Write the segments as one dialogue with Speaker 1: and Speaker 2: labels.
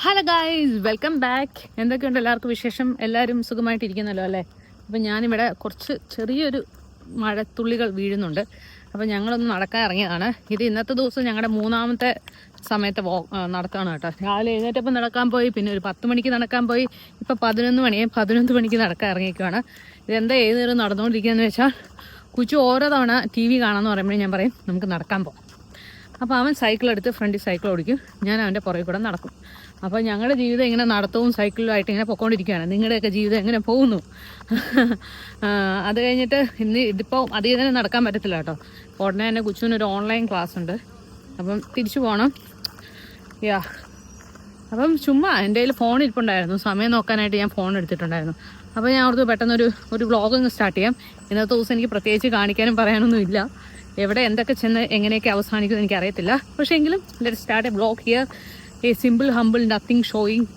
Speaker 1: Hello guys, welcome back. എന്തൊക്കെയുണ്ട് എല്ലാവർക്കും വിശേഷം? എല്ലാവരും സുഖമായിട്ടിരിക്കുന്നല്ലോ അല്ലേ? അപ്പം ഞാനിവിടെ കുറച്ച് ചെറിയൊരു മഴത്തുള്ളികൾ വീഴുന്നുണ്ട്. അപ്പം ഞങ്ങളൊന്ന് നടക്കാൻ ഇറങ്ങിയതാണ്. ഇത് ഇന്നത്തെ ദിവസം ഞങ്ങളുടെ മൂന്നാമത്തെ സമയത്ത് നടക്കുകയാണ് കേട്ടോ. രാവിലെ എഴുന്നേറ്റപ്പം നടക്കാൻ പോയി, പിന്നെ ഒരു 10 മണിക്ക് നടക്കാൻ പോയി, ഇപ്പം 11 മണിയായി. 11 മണിക്ക് നടക്കാൻ ഇറങ്ങിയിരിക്കുകയാണ്. ഇതെന്താ ഏത് നേരം നടന്നുകൊണ്ടിരിക്കുകയെന്ന് വെച്ചാൽ, കുച്ചു ഓരോ തവണ TV കാണാമെന്ന് പറയുമ്പോഴേ ഞാൻ പറയും നമുക്ക് നടക്കാൻ പോകാം. അപ്പോൾ അവൻ സൈക്കിളെടുത്ത് ഫ്രണ്ടിൽ സൈക്കിൾ ഓടിക്കും, ഞാൻ അവൻ്റെ പുറകെ കൂടെ നടക്കും. അപ്പോൾ ഞങ്ങളുടെ ജീവിതം ഇങ്ങനെ നടത്തവും സൈക്കിളുമായിട്ട് ഇങ്ങനെ പൊയ്ക്കൊണ്ടിരിക്കുകയാണ്. നിങ്ങളുടെയൊക്കെ ജീവിതം എങ്ങനെ പോകുന്നു? അത് കഴിഞ്ഞിട്ട് ഇതിപ്പോൾ അധികം തന്നെ നടക്കാൻ പറ്റത്തില്ല കേട്ടോ. ഉടനെ തന്നെ കുച്ചുവിനൊരു ഓൺലൈൻ ക്ലാസ് ഉണ്ട്, അപ്പം തിരിച്ചു പോകണം. അപ്പം ചുമ്മാ എൻ്റെ കയ്യിൽ ഫോൺ ഇരിപ്പുണ്ടായിരുന്നു, സമയം നോക്കാനായിട്ട് ഞാൻ ഫോൺ എടുത്തിട്ടുണ്ടായിരുന്നു. അപ്പോൾ ഞാൻ ഓർത്ത് പെട്ടെന്നൊരു വ്ളോഗ് ഒന്ന് സ്റ്റാർട്ട് ചെയ്യാം. ഇന്നത്തെ ദിവസം എനിക്ക് പ്രത്യേകിച്ച് കാണിക്കാനും പറയാനൊന്നും ഇല്ല. എവിടെ എന്തൊക്കെ ചെന്ന് എങ്ങനെയൊക്കെ അവസാനിക്കുമെന്ന് എനിക്കറിയത്തില്ല. പക്ഷേ എങ്കിലും let start A vlog here. A simple humble nothing showing.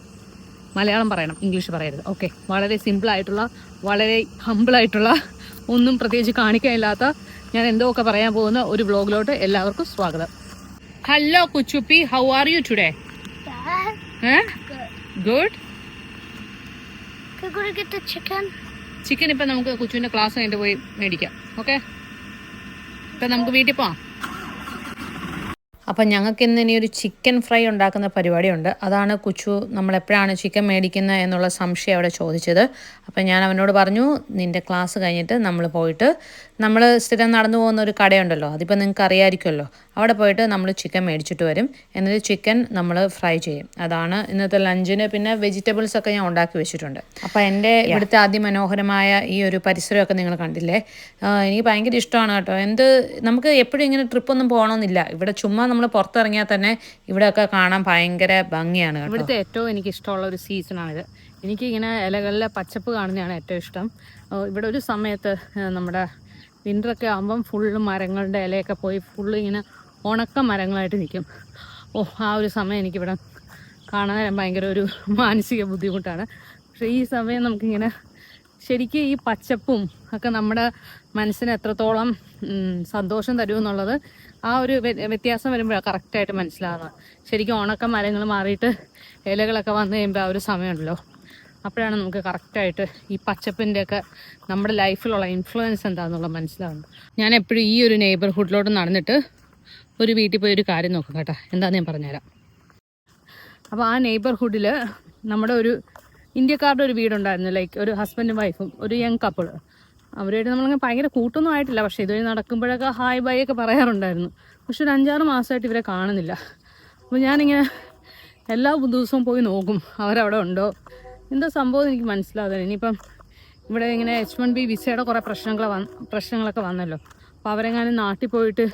Speaker 1: Malayalam പറയണം, ഇംഗ്ലീഷ് പറയരുത്. ഓക്കെ, വളരെ സിമ്പിളായിട്ടുള്ള, വളരെ ഹമ്പിളായിട്ടുള്ള, ഒന്നും പ്രത്യേകിച്ച് കാണിക്കാനില്ലാത്ത ഞാൻ എന്തോ ഒക്കെ പറയാൻ പോകുന്ന ഒരു വ്ളോഗിലോട്ട് എല്ലാവർക്കും സ്വാഗതം. Hello Kuchuppi, how are you today? Good. Chicken ഇപ്പം നമുക്ക് കുച്ചുവിൻ്റെ ക്ലാസ് കഴിഞ്ഞിട്ട് പോയി മേടിക്കാം. ഓക്കെ, ഇപ്പം നമുക്ക് വീട്ടിൽ പോവാം. അപ്പം ഞങ്ങൾക്ക് ഇനി ഒരു ചിക്കൻ ഫ്രൈ ഉണ്ടാക്കുന്ന പരിപാടിയുണ്ട്. അതാണ് കുച്ചു നമ്മളെപ്പോഴാണ് ചിക്കൻ മേടിക്കുന്നത് എന്നുള്ള സംശയം അവിടെ ചോദിച്ചത്. അപ്പം ഞാൻ അവനോട് പറഞ്ഞു, നിൻ്റെ ക്ലാസ് കഴിഞ്ഞിട്ട് നമ്മൾ പോയിട്ട്, നമ്മൾ സ്ഥിരം നടന്നു പോകുന്ന ഒരു കടയുണ്ടല്ലോ, അതിപ്പോൾ നിങ്ങൾക്ക് അറിയാമായിരിക്കുമല്ലോ, അവിടെ പോയിട്ട് നമ്മൾ ചിക്കൻ മേടിച്ചിട്ട് വരും. എന്നിട്ട് ചിക്കൻ നമ്മൾ ഫ്രൈ ചെയ്യും. അതാണ് ഇന്നത്തെ ലഞ്ചിന്. പിന്നെ വെജിറ്റബിൾസൊക്കെ ഞാൻ ഉണ്ടാക്കി വെച്ചിട്ടുണ്ട്. അപ്പോൾ എൻ്റെ ഇവിടുത്തെ അതിമനോഹരമായ ഈ ഒരു പരിസരമൊക്കെ നിങ്ങൾ കണ്ടില്ലേ? എനിക്ക് ഭയങ്കര ഇഷ്ടമാണ് കേട്ടോ. നമുക്ക് എപ്പോഴും ഇങ്ങനെ ട്രിപ്പൊന്നും പോകണമെന്നില്ല. ഇവിടെ ചുമ്മാ നമ്മൾ പുറത്തിറങ്ങിയാൽ തന്നെ ഇവിടെയൊക്കെ കാണാൻ ഭയങ്കര ഭംഗിയാണ്. ഇവിടുത്തെ ഏറ്റവും എനിക്ക് ഇഷ്ടമുള്ള ഒരു സീസണാണിത്. എനിക്കിങ്ങനെ ഇലകളിലെ പച്ചപ്പ് കാണുന്നതാണ് ഏറ്റവും ഇഷ്ടം. ഇവിടെ ഒരു സമയത്ത് നമ്മുടെ വിൻ്ററൊക്കെ ആകുമ്പം ഫുള്ള് മരങ്ങളുടെ ഇലയൊക്കെ പോയി ഫുള്ള് ഇങ്ങനെ ഉണക്ക മരങ്ങളായിട്ട് നിൽക്കും. ആ ഒരു സമയം എനിക്കിവിടെ കാണാൻ ഭയങ്കര ഒരു മാനസിക ബുദ്ധിമുട്ടാണ്. പക്ഷേ ഈ സമയം നമുക്കിങ്ങനെ ശരിക്കും ഈ പച്ചപ്പും ഒക്കെ നമ്മുടെ മനസ്സിന് എത്രത്തോളം സന്തോഷം തരുമെന്നുള്ളത് ആ ഒരു വ്യത്യാസം വരുമ്പോഴാണ് കറക്റ്റായിട്ട് മനസ്സിലാകുന്നത്. ശരിക്കും ഉണക്ക മരങ്ങൾ മാറിയിട്ട് ഇലകളൊക്കെ വന്നു കഴിയുമ്പോൾ ആ ഒരു സമയമുണ്ടല്ലോ, അപ്പോഴാണ് നമുക്ക് കറക്റ്റായിട്ട് ഈ പച്ചപ്പിൻ്റെയൊക്കെ നമ്മുടെ ലൈഫിലുള്ള ഇൻഫ്ലുവൻസ് എന്താണെന്നുള്ളത് മനസ്സിലാകുന്നത്. ഞാൻ എപ്പോഴും ഈ ഒരു നെയ്ബർഹുഡിലോട്ട് നടന്നിട്ട് ഒരു വീട്ടിൽ പോയി ഒരു കാര്യം നോക്കും കേട്ടോ. എന്താണെന്ന് ഞാൻ പറഞ്ഞുതരാം. അപ്പോൾ ആ നെയ്ബർഹുഡിൽ നമ്മുടെ ഒരു ഇന്ത്യക്കാരുടെ ഒരു വീടുണ്ടായിരുന്നു. ലൈക്ക് ഒരു ഹസ്ബൻഡും വൈഫും ഒരു യങ് കപ്പിൾ. അവരുമായിട്ട് നമ്മളങ്ങനെ ഭയങ്കര കൂട്ടൊന്നും ആയിട്ടില്ല. പക്ഷേ ഇതുവഴി നടക്കുമ്പോഴൊക്കെ ഹായ് ബൈ ഒക്കെ പറയാറുണ്ടായിരുന്നു. പക്ഷെ ഒരു 5-6 മാസമായിട്ട് ഇവരെ കാണുന്നില്ല. അപ്പോൾ ഞാനിങ്ങനെ എല്ലാ ദിവസവും പോയി നോക്കും അവരവിടെ ഉണ്ടോ, എന്താ സംഭവം എനിക്ക് മനസ്സിലാകുന്നത്. ഇനിയിപ്പം ഇവിടെ ഇങ്ങനെ H1B വിസയുടെ കുറേ പ്രശ്നങ്ങളൊക്കെ വന്നല്ലോ. അപ്പോൾ അവരെങ്ങാനും നാട്ടിൽ പോയിട്ട്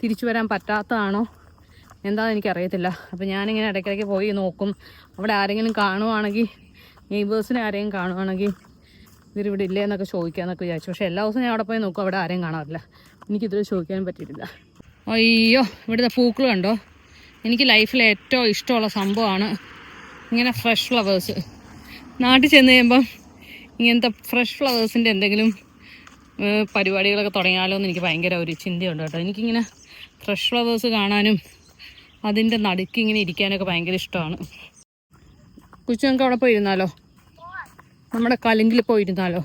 Speaker 1: തിരിച്ചു വരാൻ പറ്റാത്തതാണോ എന്താണെന്ന് എനിക്കറിയത്തില്ല. അപ്പോൾ ഞാനിങ്ങനെ ഇടയ്ക്കിടയ്ക്ക് പോയി നോക്കും. അവിടെ ആരെങ്കിലും കാണുവാണെങ്കിൽ, നെയ്ബേഴ്സിനെ ആരെങ്കിലും കാണുവാണെങ്കിൽ ഇവരിവിടെ ഇല്ലേ എന്നൊക്കെ ചോദിക്കാമെന്നൊക്കെ വിചാരിച്ചു. പക്ഷേ എല്ലാ ദിവസവും ഞാൻ അവിടെ പോയി നോക്കും, അവിടെ ആരെയും കാണാറില്ല. എനിക്കിതുവരെ ചോദിക്കാനും പറ്റിയിട്ടില്ല. അയ്യോ, ഇവിടുത്തെ പൂക്കൾ കണ്ടോ? എനിക്ക് ലൈഫിൽ ഏറ്റവും ഇഷ്ടമുള്ള സംഭവമാണ് ഇങ്ങനെ ഫ്രഷ് ഫ്ലവേഴ്സ്. നാട്ടിൽ ചെന്ന് കഴിയുമ്പം ഇങ്ങനത്തെ ഫ്രഷ് ഫ്ലവേഴ്സിൻ്റെ എന്തെങ്കിലും പരിപാടികളൊക്കെ തുടങ്ങിയാലോ എന്ന് എനിക്ക് ഭയങ്കര ഒരു ചിന്തയുണ്ട് കേട്ടോ. എനിക്കിങ്ങനെ ഫ്രഷ് ഫ്ലവേഴ്സ് കാണാനും അതിൻ്റെ നടുക്ക് ഇങ്ങനെ ഇരിക്കാനൊക്കെ ഭയങ്കര ഇഷ്ടമാണ്. കുച്ചു നമുക്ക് അവിടെ പോയിരുന്നാലോ? നമ്മുടെ കലിങ്കിൽ പോയിരുന്നാലോ?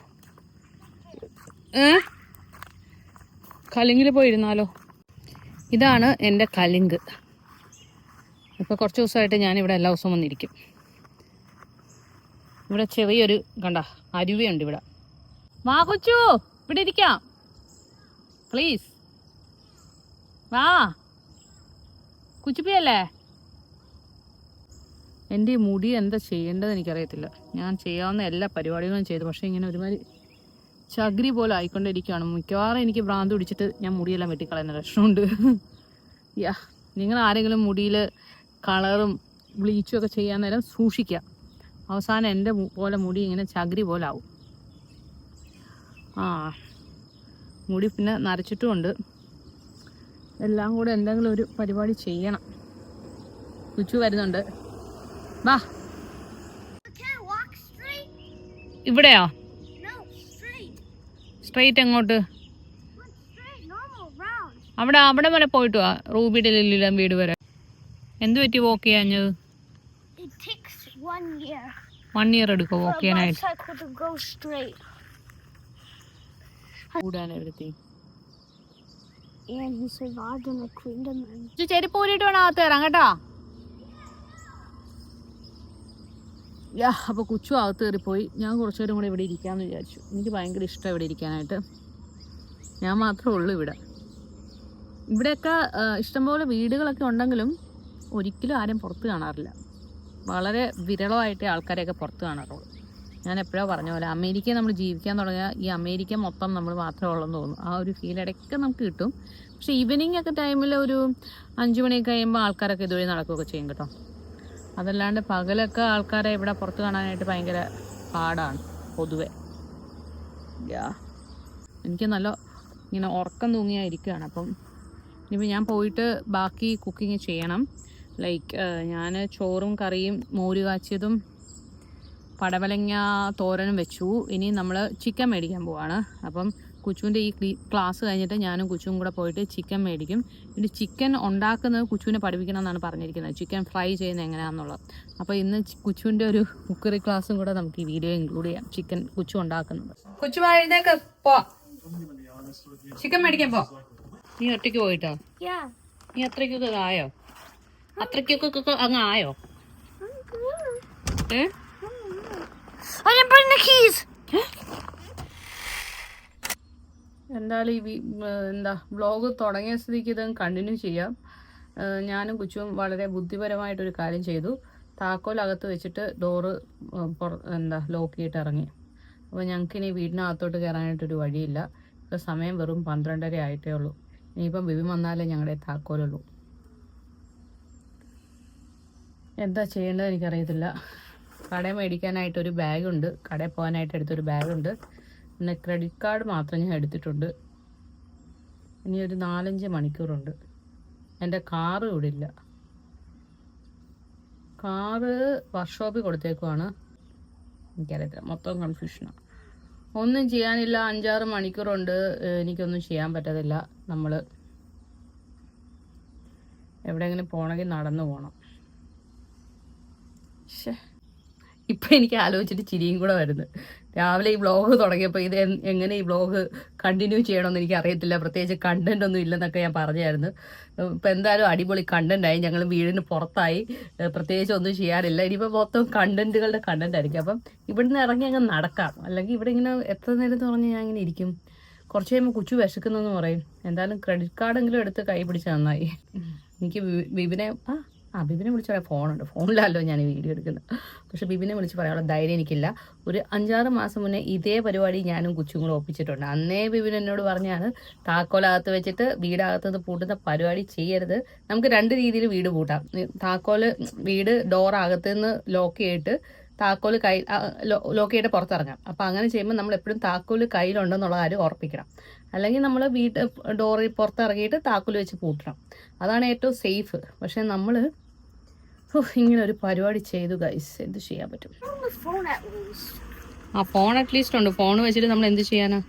Speaker 1: കലിങ്കിൽ പോയിരുന്നാലോ? ഇതാണ് എൻ്റെ കലിങ്ക്. ഇപ്പോൾ കുറച്ച് ദിവസമായിട്ട് ഞാനിവിടെ എല്ലാ ദിവസവും വന്നിരിക്കും. ഇവിടെ ചെറിയൊരു കണ്ട അരുവിയുണ്ട് ഇവിടെ. വാ കൊച്ചു, ഇവിടെ ഇരിക്കാം പ്ലീസ്. വാ കുച്ചുപ്പിയല്ലേ. എൻ്റെ ഈ മുടി എന്താ ചെയ്യേണ്ടത് എനിക്കറിയത്തില്ല. ഞാൻ ചെയ്യാവുന്ന എല്ലാ പരിപാടികളും ചെയ്തു, പക്ഷേ ഇങ്ങനെ ഒരുമാതിരി ചകിരി പോലെ ആയിക്കൊണ്ടിരിക്കുകയാണ്. മിക്കവാറും എനിക്ക് ഭ്രാന്ത് പിടിച്ചിട്ട് ഞാൻ മുടിയെല്ലാം വെട്ടിക്കളയുന്ന ലക്ഷണമുണ്ട്. നിങ്ങൾ ആരെങ്കിലും മുടിയിൽ കളറും ബ്ലീച്ചും ഒക്കെ ചെയ്യാൻ നേരം സൂക്ഷിക്കുക. അവസാനം എൻ്റെ പോലെ മുടി ഇങ്ങനെ ചകിരി പോലെ ആവും. മുടി പിന്നെ നരച്ചിട്ടുമുണ്ട്. എല്ലാം കൂടെ എന്തെങ്കിലും ഒരു പരിപാടി ചെയ്യണം. കുച്ചു വരുന്നുണ്ട്. വാ. ഇവിടെയോ? സ്ട്രെയിറ്റ് എങ്ങോട്ട്? അവിടെ വരെ പോയിട്ട് വാ, റൂബിയുടെ ലില്ലിയുടെ വീട് വരെ. എന്ത് പറ്റി വോക്ക് ചെയ്യാഞ്ഞത്?
Speaker 2: takes 1 year.
Speaker 1: 1 year എടുക്കും walk ചെയ്യാനായിട്ട്.
Speaker 2: For a bicycle to go straight.
Speaker 1: Food and everything.
Speaker 2: And he survived in the kingdom.
Speaker 1: ചെരുപ്പ് ഊരിയിട്ട് വേണം അകത്ത് കയറാം കേട്ടോ. അപ്പോൾ കുച്ചു അകത്ത് കയറിപ്പോയി. ഞാൻ കുറച്ചു നേരം കൂടെ ഇവിടെ ഇരിക്കാമെന്ന് വിചാരിച്ചു. എനിക്ക് ഭയങ്കര ഇഷ്ടമാണ് ഇവിടെ ഇരിക്കാനായിട്ട്. ഞാൻ മാത്രമേ ഉള്ളൂ ഇവിടെ. ഇവിടെയൊക്കെ ഇഷ്ടംപോലെ വീടുകളൊക്കെ ഉണ്ടെങ്കിലും ഒരിക്കലും ആരും പുറത്ത് കാണാറില്ല. വളരെ വിരളമായിട്ടേ ആൾക്കാരെയൊക്കെ പുറത്ത് കാണാറുള്ളൂ. ഞാൻ എപ്പോഴാണ് പറഞ്ഞ പോലെ അമേരിക്കയിൽ നമ്മൾ ജീവിക്കാൻ തുടങ്ങിയാൽ ഈ അമേരിക്ക മൊത്തം നമ്മൾ മാത്രമേ ഉള്ളെന്ന് തോന്നും. ആ ഒരു ഫീൽ ഇടയ്ക്ക് നമുക്ക് കിട്ടും. പക്ഷേ ഈവനിങ് ഒക്കെ ടൈമിൽ ഒരു 5 മണിയൊക്കെ കഴിയുമ്പോൾ ആൾക്കാരൊക്കെ ഇതുവഴി നടക്കുകയൊക്കെ ചെയ്യും കേട്ടോ. അതല്ലാണ്ട് പകലൊക്കെ ആൾക്കാരെ ഇവിടെ പുറത്ത് കാണാനായിട്ട് ഭയങ്കര പാടാണ് പൊതുവെ. എനിക്ക് നല്ല ഇങ്ങനെ ഉറക്കം തൂങ്ങിയായിരിക്കുകയാണ്. അപ്പം ഇനിയിപ്പോൾ ഞാൻ പോയിട്ട് ബാക്കി കുക്കിങ് ചെയ്യണം. ലൈക്ക് ഞാൻ ചോറും കറിയും മോര് കാച്ചിയതും പടവലങ്ങ തോരനും വെച്ചു. ഇനി നമ്മൾ ചിക്കൻ മേടിക്കാൻ പോവാണ്. അപ്പം കുച്ചുവിൻ്റെ ഈ ക്ലാസ് കഴിഞ്ഞിട്ട് ഞാനും കുച്ചുവും കൂടെ പോയിട്ട് ചിക്കൻ മേടിക്കും. ഇനി ചിക്കൻ ഉണ്ടാക്കുന്നത് കുച്ചുവിനെ പഠിപ്പിക്കണം എന്നാണ് പറഞ്ഞിരിക്കുന്നത്, ചിക്കൻ ഫ്രൈ ചെയ്യുന്നത് എങ്ങനെയാണെന്നുള്ളത്. അപ്പോൾ ഇന്ന് കുച്ചുവിൻ്റെ ഒരു കുക്കറി ക്ലാസ്സും കൂടെ നമുക്ക് ഈ വീഡിയോ ഇൻക്ലൂഡ് ചെയ്യാം, ചിക്കൻ കുച്ചു ഉണ്ടാക്കുന്നത്. കുച്ചു എഴുന്നേക്ക് പോ, ചിക്കൻ മേടിക്കാൻ പോ. നീ ഒറ്റയ്ക്ക് പോയിട്ടോ? നീ അത്രയ്ക്കൊക്കെ ആയോ? അത്രയ്ക്കൊക്കെ അങ്ങ് ആയോ?
Speaker 2: I didn't bring the keys.
Speaker 1: എന്തായാലും ഈ വ്ളോഗ് തുടങ്ങിയ സ്ഥിതിക്ക് ഇത് കണ്ടിന്യൂ ചെയ്യാം. ഞാനും കുച്ചുവും വളരെ ബുദ്ധിപരമായിട്ടൊരു കാര്യം ചെയ്തു. താക്കോലകത്ത് വെച്ചിട്ട് ഡോറ് ലോക്ക് ചെയ്തിട്ട് ഇറങ്ങി. അപ്പോൾ ഞങ്ങൾക്കിനി വീടിനകത്തോട്ട് കയറാനായിട്ടൊരു വഴിയില്ല. ഇപ്പോൾ സമയം വെറും 12:30 ആയിട്ടേ ഉള്ളൂ. ഇനിയിപ്പം ബിബി വന്നാലേ ഞങ്ങളുടെ താക്കോലുള്ളൂ. എന്താ ചെയ്യേണ്ടത് എനിക്കറിയത്തില്ല. കടയിൽ മേടിക്കാനായിട്ടൊരു ബാഗുണ്ട്, കടയിൽ പോകാനായിട്ട് എടുത്തൊരു ബാഗുണ്ട്. പിന്നെ ക്രെഡിറ്റ് കാർഡ് മാത്രം ഞാൻ എടുത്തിട്ടുണ്ട്. ഇനി ഒരു 4-5 മണിക്കൂറുണ്ട്. എൻ്റെ കാറ് ഇവിടെ ഇല്ല. കാറ് വർക്ക്ഷോപ്പിൽ കൊടുത്തേക്കുവാണ്. എനിക്കറിയത്തില്ല, മൊത്തം കൺഫ്യൂഷനാണ്. ഒന്നും ചെയ്യാനില്ല. 5-6 മണിക്കൂറുണ്ട്. എനിക്കൊന്നും ചെയ്യാൻ പറ്റത്തില്ല. നമ്മൾ എവിടെയെങ്കിലും പോകണമെങ്കിൽ നടന്നു പോകണം. ഇപ്പം എനിക്ക് ആലോചിച്ചിട്ട് ചിരിയും കൂടെ വരുന്നത്. രാവിലെ ഈ വ്ളോഗ് തുടങ്ങിയപ്പോൾ ഇത് എങ്ങനെ ഈ വ്ളോഗ് കണ്ടിന്യൂ ചെയ്യണമെന്ന് എനിക്ക് അറിയത്തില്ല. പ്രത്യേകിച്ച് കണ്ടന്റ് ഒന്നും ഇല്ലെന്നൊക്കെ ഞാൻ പറഞ്ഞായിരുന്നു. ഇപ്പം എന്തായാലും അടിപൊളി കണ്ടന്റായി. ഞങ്ങൾ വീടിന് പുറത്തായി. പ്രത്യേകിച്ച് ഒന്നും ചെയ്യാറില്ല. ഇനിയിപ്പോൾ മൊത്തം കണ്ടന്റുകളുടെ കണ്ടന്റ് ആയിരിക്കും. അപ്പം ഇവിടുന്ന് ഇറങ്ങി അങ്ങ് നടക്കാം. അല്ലെങ്കിൽ ഇവിടെ ഇങ്ങനെ എത്ര നേരം എന്ന് പറഞ്ഞ് ഞാൻ ഇങ്ങനെ ഇരിക്കും. കുറച്ച് കഴിയുമ്പോൾ കുച്ചു വിശക്കുന്നെന്ന് പറയും. എന്തായാലും ക്രെഡിറ്റ് കാർഡെങ്കിലും എടുത്ത് കൈ പിടിച്ച് നന്നായി. എനിക്ക് ബിബിനെ ബിബിനെ വിളിച്ച് പറയാൻ ഫോണുണ്ട്. ഫോണിലല്ലോ ഞാൻ വീഡിയോ എടുക്കുന്നത്. പക്ഷെ ബിബിനെ വിളിച്ച് പറയാനുള്ള ധൈര്യം എനിക്കില്ല. ഒരു 5-6 മാസം മുന്നേ ഇതേ പരിപാടി ഞാനും കുച്ചും കൂടെ ഒപ്പിച്ചിട്ടുണ്ട്. അന്നേ ബിബിൻ എന്നോട് പറഞ്ഞാണ് താക്കോലകത്ത് വെച്ചിട്ട് വീടകത്തുനിന്ന് പൂട്ടുന്ന പരിപാടി ചെയ്യരുത്. നമുക്ക് 2 രീതിയിൽ വീട് പൂട്ടാം. വീട് ഡോറകത്തുനിന്ന് ലോക്ക് ചെയ്തിട്ട് താക്കോല് ലോക്ക് ചെയ്തിട്ട് പുറത്തിറങ്ങാം. അപ്പം അങ്ങനെ ചെയ്യുമ്പോൾ നമ്മൾ എപ്പോഴും താക്കോല് കയ്യിലുണ്ടെന്നുള്ള കാര്യം ഉറപ്പിക്കണം. അല്ലെങ്കിൽ നമ്മൾ ഡോറിൽ പുറത്തിറങ്ങിയിട്ട് താക്കോല് വെച്ച് പൂട്ടണം. അതാണ് ഏറ്റവും സേഫ്. പക്ഷെ നമ്മൾ ഇങ്ങനെ ഒരു പരിപാടി ചെയ്തു ഗൈസ്. എന്ത് ചെയ്യാൻ പറ്റും? ഫോൺ അറ്റ്ലീസ്റ്റ് ഉണ്ട്. ഫോൺ വെച്ചിട്ട് നമ്മൾ എന്ത് ചെയ്യാനാ?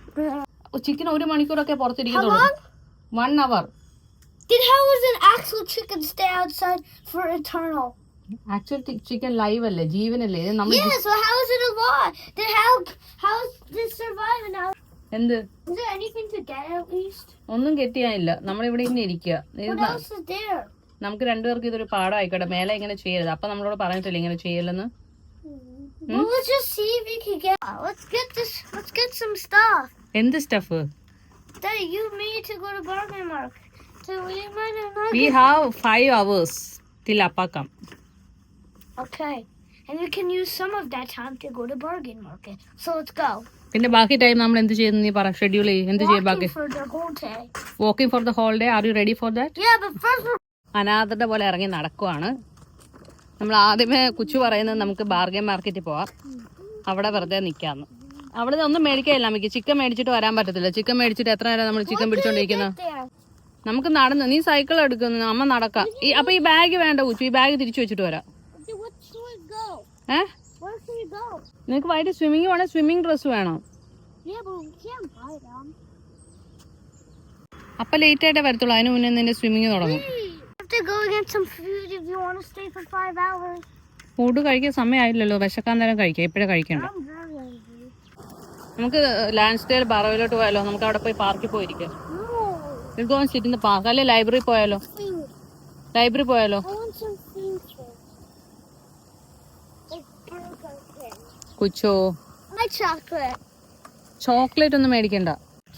Speaker 1: ചിക്കൻ 1 മണിക്കൂറൊക്കെ പുറത്തിരിക്കത്തുള്ളൂ. 1 hour.
Speaker 2: Then how is an actual chicken stay outside for eternal?
Speaker 1: Actual chicken live അല്ലേ, ജീവനല്ലേ?
Speaker 2: Yes, so how is it alive? Then how is this surviving now?
Speaker 1: എന്ത്?
Speaker 2: Is there anything to get at least?
Speaker 1: ഒന്നും കെട്ടിയാനില്ല. നമ്മളിവിടെ ഇങ്ങനെ ഇരിക്കുക.
Speaker 2: What else is there?
Speaker 1: നമുക്ക് 2 പേർക്ക് ഇതൊരു പാഠമായിക്കോട്ടെ. മേലെ ഇങ്ങനെ ചെയ്യരുത്. അപ്പൊ നമ്മളോട് പറഞ്ഞിട്ടില്ല ഇങ്ങനെ ചെയ്യല്ലെന്ന്.
Speaker 2: Well, let's just see if we can get. Let's get some stuff.
Speaker 1: എന്ത് stuff?
Speaker 2: Daddy, you need to go to Bargain Market. So we might have.
Speaker 1: We have 5 hours till Appa come.
Speaker 2: Okay, and we can use some of that time to go to Bargain Market. So let's go.
Speaker 1: പിന്നെ ബാക്കി time നമ്മൾ എന്ത് ചെയ്യുന്നു? നീ പറ, schedule ചെയ്യും. എന്ത് ചെയ്യും ബാക്കി? Walking for the whole day. Are you ready for that?
Speaker 2: Yeah, but first
Speaker 1: അനാഥരുടെ പോലെ ഇറങ്ങി നടക്കുവാണ്. നമ്മൾ ആദ്യമേ കുച്ചു പറയുന്നത് നമുക്ക് ബാർഗൈൻ മാർക്കറ്റിൽ പോവാം, അവിടെ വെറുതെ നിൽക്കാമെന്ന്. അവിടെ ഒന്നും മേടിക്കാനില്ല അമ്മയ്ക്ക്. ചിക്കൻ മേടിച്ചിട്ട് വരാൻ പറ്റത്തില്ല. ചിക്കൻ മേടിച്ചിട്ട് എത്ര നേരം നമ്മൾ ചിക്കൻ പിടിച്ചോണ്ടിരിക്കുന്നത്? നമുക്ക് നടന്ന്, നീ സൈക്കിൾ എടുക്കുന്നു, അമ്മ നടക്കാം. അപ്പൊ ഈ ബാഗ് വേണ്ട കുച്ചു, ഈ ബാഗ് തിരിച്ചു വെച്ചിട്ട് വരാം. നിനക്ക് വൈകിട്ട് സ്വിമ്മിങ് വേണേ സ്വിമ്മിങ് ഡ്രസ് വേണോ? അപ്പൊ ലേറ്റ് ആയിട്ടേ വരത്തുള്ളൂ. അതിന് മുന്നേ നിന്റെ സ്വിമ്മിങ് തുടങ്ങും. ഫുഡ് കഴിക്കാൻ സമയമായില്ലല്ലോ, വിശക്കാൻ നേരം കഴിക്കാം, ഇപ്പോഴേ കഴിക്കണ്ട.
Speaker 2: I'm very hungry.
Speaker 1: നമുക്ക് ലാൻഡ്സ്ഡേൽ ബറോയിലോട്ട് പോയാലോ? നമുക്ക് അവിടെ പോയി പാർക്കിൽ പോയിരിക്കാം.
Speaker 2: No.
Speaker 1: Go and sit in the park. അല്ലെ ലൈബ്രറി പോയാലോ?
Speaker 2: Food.
Speaker 1: ലൈബ്രറി പോയാലോ?
Speaker 2: I want some food first. Like Burger King.
Speaker 1: കുച്ചോ,
Speaker 2: My chocolate.
Speaker 1: Chocolate ഒന്നും മേടിക്കണ്ട,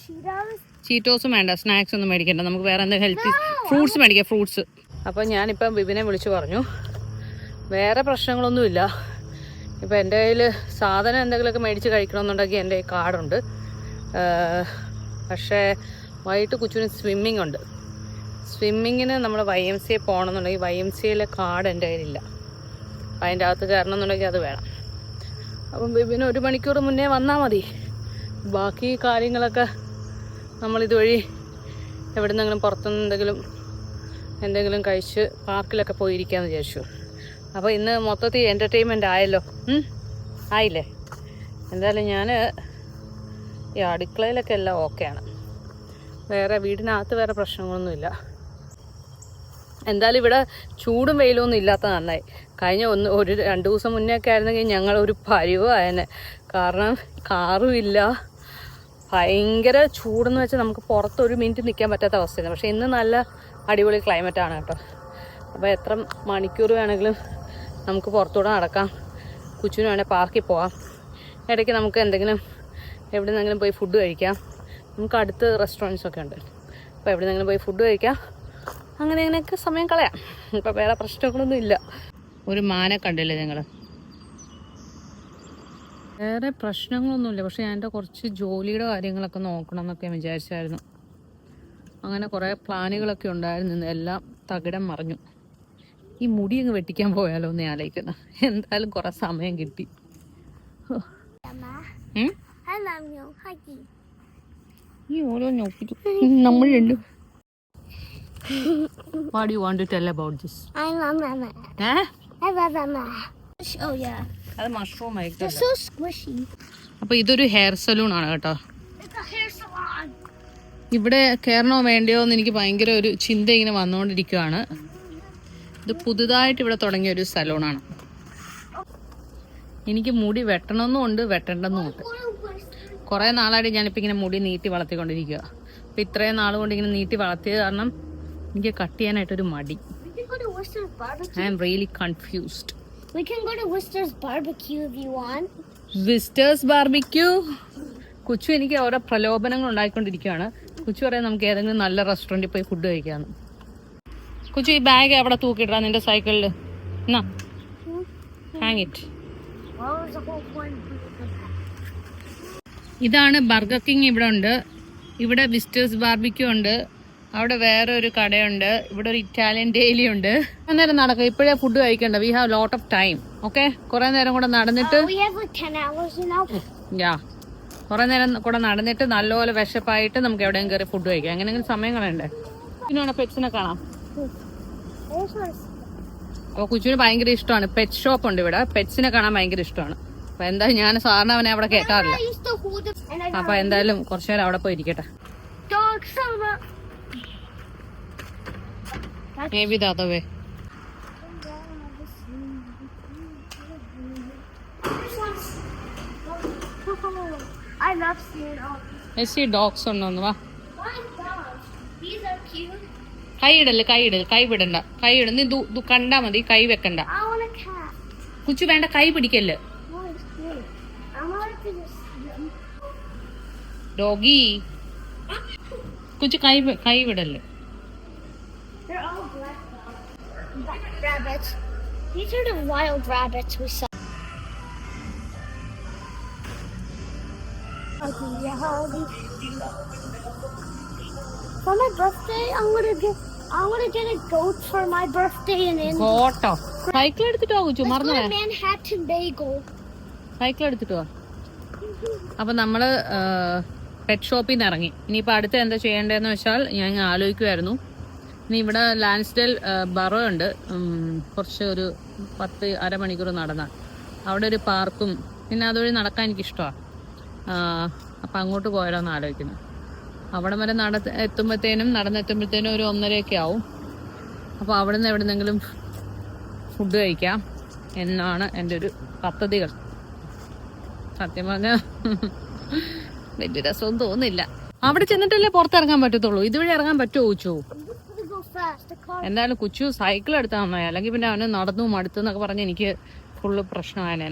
Speaker 2: Cheetos.
Speaker 1: ചീറ്റോസും വേണ്ട, സ്നാക്സ് ഒന്നും മേടിക്കണ്ട. നമുക്ക് വേറെ എന്തെങ്കിലും ഹെൽത്തി ഫ്രൂട്ട്സ് മേടിക്കാം, ഫ്രൂട്ട്സ്. അപ്പം ഞാനിപ്പം ബിബിനെ വിളിച്ചു പറഞ്ഞു, വേറെ പ്രശ്നങ്ങളൊന്നുമില്ല. ഇപ്പം എൻ്റെ കയ്യിൽ സാധനം എന്തെങ്കിലുമൊക്കെ മേടിച്ച് കഴിക്കണമെന്നുണ്ടെങ്കിൽ എൻ്റെ കാർഡുണ്ട്. പക്ഷേ വൈകിട്ട് കൊച്ചിന് സ്വിമ്മിങ് ഉണ്ട്. സ്വിമ്മിങ്ങിന് നമ്മൾ YMCA പോകണമെന്നുണ്ടെങ്കിൽ YMCAയിലെ കാർഡ് എൻ്റെ കയ്യിലില്ല. അപ്പം അതിൻ്റെ അകത്ത് കയറണം എന്നുണ്ടെങ്കിൽ അത് വേണം. അപ്പം ബിബിന് 1 മണിക്കൂർ മുന്നേ വന്നാൽ മതി. ബാക്കി കാര്യങ്ങളൊക്കെ നമ്മളിതുവഴി എവിടെ നിന്നെങ്കിലും പുറത്തുനിന്ന് എന്തെങ്കിലും കഴിച്ച് പാർക്കിലൊക്കെ പോയിരിക്കാമെന്ന് വിചാരിച്ചു. അപ്പോൾ ഇന്ന് മൊത്തത്തിൽ എൻ്റർടൈൻമെൻ്റ് ആയല്ലോ. ആയില്ലേ? എന്തായാലും ഞാൻ ഈ അടുക്കളയിലൊക്കെ എല്ലാം ഓക്കെയാണ്. വേറെ വീടിനകത്ത് വേറെ പ്രശ്നങ്ങളൊന്നുമില്ല. എന്തായാലും ഇവിടെ ചൂടും വെയിലും ഒന്നും ഇല്ലാത്ത നന്നായി. കഴിഞ്ഞ 2 ദിവസം മുന്നേ ഒക്കെ ആയിരുന്നെങ്കിൽ ഞങ്ങളൊരു പരിവായനെ. കാരണം കാറും ഇല്ല, ഭയങ്കര ചൂടെന്ന് വെച്ചാൽ നമുക്ക് പുറത്ത് 1 മിനിറ്റ് നിൽക്കാൻ പറ്റാത്ത അവസ്ഥയാണ്. പക്ഷേ ഇന്ന് നല്ല അടിപൊളി ക്ലൈമറ്റാണ് കേട്ടോ. അപ്പോൾ എത്ര മണിക്കൂർ വേണമെങ്കിലും നമുക്ക് പുറത്തൂടെ നടക്കാം. കൊച്ചിന് വേണമെങ്കിൽ പാർക്കിൽ പോവാം. ഇടയ്ക്ക് നമുക്ക് എവിടെ നിന്നെങ്കിലും പോയി ഫുഡ് കഴിക്കാം. നമുക്ക് അടുത്ത് റെസ്റ്റോറൻറ്റ്സൊക്കെ ഉണ്ട്. അപ്പോൾ എവിടെ നിന്നെങ്കിലും പോയി ഫുഡ് കഴിക്കാം. അങ്ങനെയൊക്കെ സമയം കളയാം. ഇപ്പോൾ വേറെ പ്രശ്നങ്ങളൊന്നും ഇല്ല. ഒരു മാനെ കണ്ടില്ലേ നിങ്ങൾ? വേറെ പ്രശ്നങ്ങളൊന്നുമില്ല. പക്ഷേ എൻ്റെ കുറച്ച് ജോലിയുടെ കാര്യങ്ങളൊക്കെ നോക്കണം എന്നൊക്കെ വിചാരിച്ചായിരുന്നു. അങ്ങനെ കുറേ പ്ലാനുകളൊക്കെ ഉണ്ടായിരുന്നു. എല്ലാം തകിടം മറിഞ്ഞു. ഈ മുടി അങ്ങ് വെട്ടിക്കാൻ പോയാലോ എന്ന് ആലോചിക്കുന്നു. എന്തായാലും കുറേ സമയം കിട്ടി.
Speaker 2: I love you. Huggy.
Speaker 1: ഈ ഓരോ നോക്കിട്ടു നമ്മൾ രണ്ടും. What do you want to tell about this?
Speaker 2: I love Mama. I love Mama. Oh yeah.
Speaker 1: അത് മഷ്റൂം
Speaker 2: They're
Speaker 1: ആയിരിക്കും.
Speaker 2: so squishy.
Speaker 1: അപ്പോൾ ഇതൊരു ഹെയർ സലൂൺ ആണ് കേട്ടോ.
Speaker 2: It's a hair salon.
Speaker 1: ഇവിടെ കയറണോ വേണ്ടയോ എന്ന് എനിക്ക് ഭയങ്കര ഒരു ചിന്ത ഇങ്ങനെ വന്നുകൊണ്ടിരിക്കുകയാണ്. ഇത് പുതുതായിട്ട് ഇവിടെ തുടങ്ങിയ ഒരു സലൂണാണ്. എനിക്ക് മുടി വെട്ടണമെന്നുമുണ്ട്, വെട്ടേണ്ടെന്നുമുണ്ട്. കുറേ നാളായിട്ട് ഞാനിപ്പോൾ ഇങ്ങനെ മുടി നീട്ടി വളർത്തിക്കൊണ്ടിരിക്കുക. അപ്പോൾ ഇത്രയും നാൾ കൊണ്ട് ഇങ്ങനെ നീട്ടി വളർത്തിയത് കാരണം എനിക്ക് കട്ട് ചെയ്യാനായിട്ടൊരു മടി.
Speaker 2: We can go to Worcester's barbecue.
Speaker 1: I am really confused.
Speaker 2: We can go to Worcester's barbecue if you want.
Speaker 1: Visitors barbecue. കൊച്ചു എനിക്ക് ഓരോ പ്രലോഭനങ്ങൾ ഉണ്ടായിക്കൊണ്ടിരിക്കുകയാണ്. കൊച്ചു പറയാൻ നമുക്ക് ഏതെങ്കിലും നല്ല റെസ്റ്റോറൻറ്റിൽ പോയി ഫുഡ് കഴിക്കാമെന്ന്. കൊച്ചു ഈ ബാഗ് അവിടെ തൂക്കിയിട്ടാ നിന്റെ സൈക്കിളിൽ. എന്നാ hang it.
Speaker 2: What was the whole point?
Speaker 1: ഇതാണ് ബർഗർ കിങ് ഇവിടെ ഉണ്ട്. ഇവിടെ വിസ്റ്റേഴ്സ് ബാർബിക്യൂ ഉണ്ട്. അവിടെ വേറെ ഒരു കടയുണ്ട്. ഇവിടെ ഒരു ഇറ്റാലിയൻ ഡെയിലി ഉണ്ട്. നേരം നടക്കുക. ഇപ്പോഴേ ഫുഡ് കഴിക്കണ്ട. We have lot of time. Okay, കുറേ നേരം കൂടെ നടന്നിട്ട്
Speaker 2: We have like 10 hours now.
Speaker 1: കുറേ നേരം കൂടെ നടന്നിട്ട് നല്ലപോലെ വിശപ്പായിട്ട് നമുക്ക് എവിടെയും കയറി ഫുഡ് കഴിക്കാം. എങ്ങനെയെങ്കിലും സമയം കളയണ്ടേ? പിന്നെ പെറ്റ്സിനെ കാണാം. അപ്പോൾ കൊച്ചിന് ഭയങ്കര ഇഷ്ടമാണ്. പെറ്റ് ഷോപ്പ് ഉണ്ട് ഇവിടെ. പെറ്റ്സിനെ കാണാൻ ഭയങ്കര ഇഷ്ടമാണ്. അപ്പോൾ എന്തായാലും ഞാൻ സാറിന് അവനെ അവിടെ കേട്ടാറില്ല.
Speaker 2: I used to hold it and I
Speaker 1: അപ്പോൾ എന്തായാലും കുറച്ചു നേരം അവിടെ പോയി ഇരിക്കട്ടെ.
Speaker 2: dog summer.
Speaker 1: Maybe the other way.
Speaker 2: I love seeing all these.
Speaker 1: Let's see dogs ഉണ്ടോന്ന്. വാ,
Speaker 2: Why dogs? These are cute.
Speaker 1: കൈയിടല്, കൈ വിടണ്ട. കൈയിട, നീ കണ്ടാ മതി, കൈ വെക്കണ്ട.
Speaker 2: I want a cat.
Speaker 1: കൊച്ചു വേണ്ട, കൈ പിടിക്കല്ല്.
Speaker 2: Oh, it's cute. I want to just see them.
Speaker 1: Doggy. കൊച്ചു കൈ വിടല്.
Speaker 2: They're all black dogs. Black rabbits. These are the wild rabbits we saw. For my birthday, I'm gonna get a goat for my birthday and then
Speaker 1: കോട്ടോ. Cycle എടുത്തിട്ട് വാ കൊച്ചു,
Speaker 2: let's go
Speaker 1: മറന്നു
Speaker 2: to
Speaker 1: പോയാ.
Speaker 2: Manhattan Bagel.
Speaker 1: Cycle എടുത്തിട്ട് വാ. അപ്പം നമ്മൾ പെറ്റ് ഷോപ്പിൽ നിന്ന് ഇറങ്ങി. ഇനിയിപ്പോൾ അടുത്ത് എന്താ ചെയ്യേണ്ടതെന്ന് വെച്ചാൽ ഞാൻ ആലോചിക്കുമായിരുന്നു. ഇനി ഇവിടെ ലാൻസ്ഡേൽ ബറോ ഉണ്ട്. കുറച്ച് ഒരു 10 അരമണിക്കൂർ നടന്നാൽ അവിടെ ഒരു പാർക്കും പിന്നെ അതുവഴി നടക്കാൻ എനിക്കിഷ്ടമാണ്. അപ്പം അങ്ങോട്ട് പോയാലോന്ന് ആലോചിക്കുന്നു. അവിടെ വരെ നടന്നെത്തുമ്പോഴത്തേനും ഒരു 1:30 ആവും. അപ്പോൾ അവിടെ നിന്ന് എവിടെന്നെങ്കിലും ഫുഡ് കഴിക്കാം. എന്നാണ് എൻ്റെ ഒരു പദ്ധതികൾ. സത്യം പറഞ്ഞാൽ വലിയ രസമൊന്നും തോന്നുന്നില്ല. അവിടെ ചെന്നിട്ടല്ലേ പുറത്തിറങ്ങാൻ പറ്റത്തുള്ളൂ. ഇതുവഴി ഇറങ്ങാൻ പറ്റുമോ കുച്ചു? എന്തായാലും കുച്ചു സൈക്കിൾ എടുത്താൽ നന്നായി, അല്ലെങ്കിൽ പിന്നെ അവന് നടന്നു മടുത്തെന്നൊക്കെ പറഞ്ഞ് എനിക്ക് ഫുള്ള് പ്രശ്നമാണ്.